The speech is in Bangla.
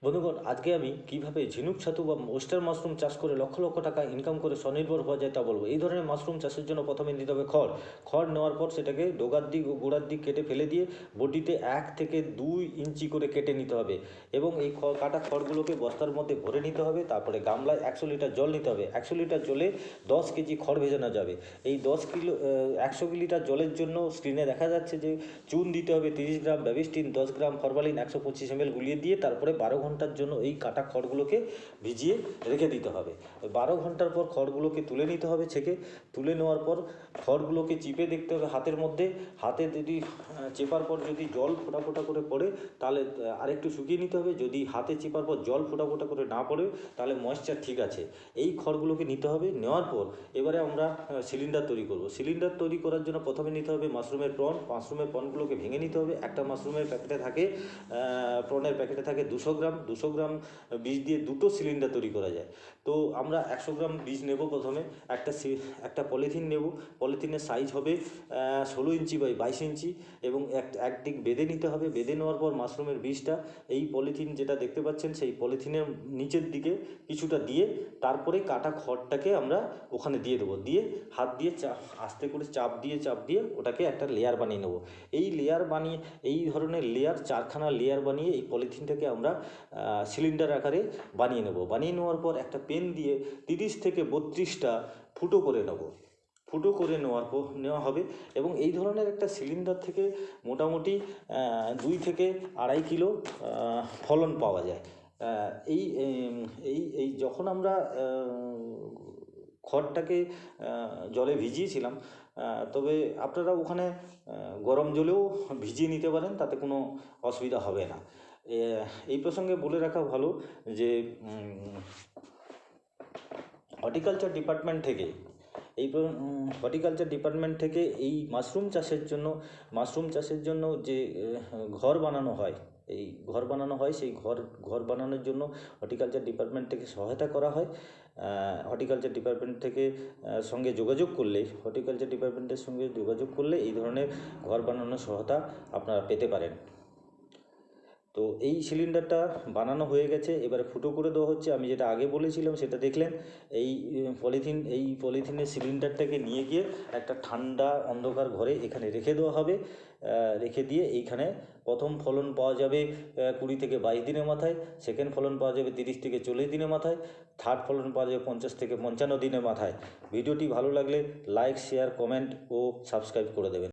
বন্ধুগণ, আজকে আমি কিভাবে ঝিনুক ছাতু বা ওয়েস্টার মাশরুম চাষ করে লক্ষ লক্ষ টাকা ইনকাম করে স্বনির্ভর হওয়া যায় তা বলবো। এই ধরনের মাশরুম চাষের জন্য প্রথমে নিতে হবে খড়। খড় নেওয়ার পর সেটাকে ডোগার দিক ও গোড়ার দিক কেটে ফেলে দিয়ে বটিতে 1 থেকে 2 ইঞ্চি করে কেটে নিতে হবে এবং এই কাটা খড়গুলোকে বস্তার মধ্যে ভরে নিতে হবে। তারপরে গামলায় 100 লিটার জল নিতে হবে। 100 লিটার জলে 10 কেজি খড় ভেজানো যাবে। এই 100 লিটার জলের জন্য স্ক্রিনে দেখা যাচ্ছে যে চুন দিতে হবে 30 গ্রাম, ব্যাবিস্টিন 10 গ্রাম, ফরমালিন 125 ml গুলিয়ে দিয়ে তারপরে 12 ঘন্টার জন্য এই কাটা খড়গুলোকে ভিজিয়ে রেখে দিতে হবে। 12 ঘন্টার পর খড়গুলোকে তুলে নিতে হবে ছেঁকে। তুলে নেওয়ার পর খড়গুলোকে চিপে দেখতে হবে হাতের মধ্যে। হাতে যদি চেপার পর যদি জল ফোঁটা ফোঁটা করে পড়ে তাহলে আরেকটু শুকিয়ে নিতে হবে। যদি হাতে চেপার পর জল ফোঁটা ফোঁটা করে না পড়ে তাহলে ময়েশ্চার ঠিক আছে। এই খড়গুলোকে নিতে হবে। নেওয়ার পর এবারে আমরা সিলিন্ডার তৈরি করব। সিলিন্ডার তৈরি করার জন্য প্রথমে নিতে হবে মাশরুমের প্রন। মাশরুমের প্রনগুলোকে ভেঙে নিতে হবে। একটা মাশরুমের প্যাকেটে থাকে প্রনের প্যাকেটে থাকে 200 গ্রাম। 200 গ্রাম বীজ দিয়ে দুটো সিলিন্ডার তৈরি করা যায়। তো আমরা 100 গ্রাম বীজ নেব। প্রথমে একটা পলিথিন নেব। পলিথিনের সাইজ হবে 16 ইঞ্চি বাই 22 ইঞ্চি এবং একদিক বেঁধে নিতে হবে। বেঁধে নেওয়ার পর মাশরুমের বীজটা এই পলিথিন যেটা দেখতে পাচ্ছেন সেই পলিথিনের নিচের দিকে কিছুটা দিয়ে তারপরে কাটা খড়টাকে আমরা ওখানে দিয়ে দেবো। দিয়ে হাত দিয়ে আস্তে করে চাপ দিয়ে ওটাকে একটা লেয়ার বানিয়ে নেব। এই ধরনের লেয়ার 4খানা লেয়ার বানিয়ে এই পলিথিনটাকে আমরা সিলিন্ডার আকারে বানিয়ে নেব। বানিয়ে নেওয়ার পর একটা পেন দিয়ে 30 থেকে 32টা ফুটো করে নেব। ফুটো করে নেওয়া হবে এবং এই ধরনের একটা সিলিন্ডার থেকে মোটামুটি 2 থেকে 2.5 কিলো ফলন পাওয়া যায়। এই এই এই যখন আমরা খড়টাকে জলে ভিজিয়েছিলাম, তবে আপনারা ওখানে গরম জলেও ভিজিয়ে নিতে পারেন, তাতে কোনো অসুবিধা হবে না। এই প্রসঙ্গে বলে রাখা ভালো যে হর্টিকালচার ডিপার্টমেন্ট থেকে এই মাশরুম চাষের জন্য যে ঘর বানানো হয়, সেই ঘর বানানোর জন্য হর্টিকালচার ডিপার্টমেন্ট থেকে সহায়তা করা হয়। হর্টিকালচার ডিপার্টমেন্টের সঙ্গে যোগাযোগ করলে এই ধরনের ঘর বানানোর সহায়তা আপনারা পেতে পারেন। তো এই সিলিন্ডারটা বানানো হয়ে গেছে, এবারে ফুটো করে দেওয়া হচ্ছে। আমি যেটা আগে বলেছিলাম সেটা দেখলেন। এই পলিথিনের সিলিন্ডারটাকে নিয়ে গিয়ে একটা ঠান্ডা অন্ধকার ঘরে এখানে রেখে দেওয়া হবে। রেখে দিয়ে এইখানে প্রথম ফলন পাওয়া যাবে 20 থেকে 22 দিনের মাথায়। সেকেন্ড ফলন পাওয়া যাবে 30 থেকে 40 দিনের মাথায়। থার্ড ফলন পাওয়া যাবে 50 থেকে 55 দিনের মাথায়। ভিডিওটি ভালো লাগলে লাইক, শেয়ার, কমেন্ট ও সাবস্ক্রাইব করে দেবেন।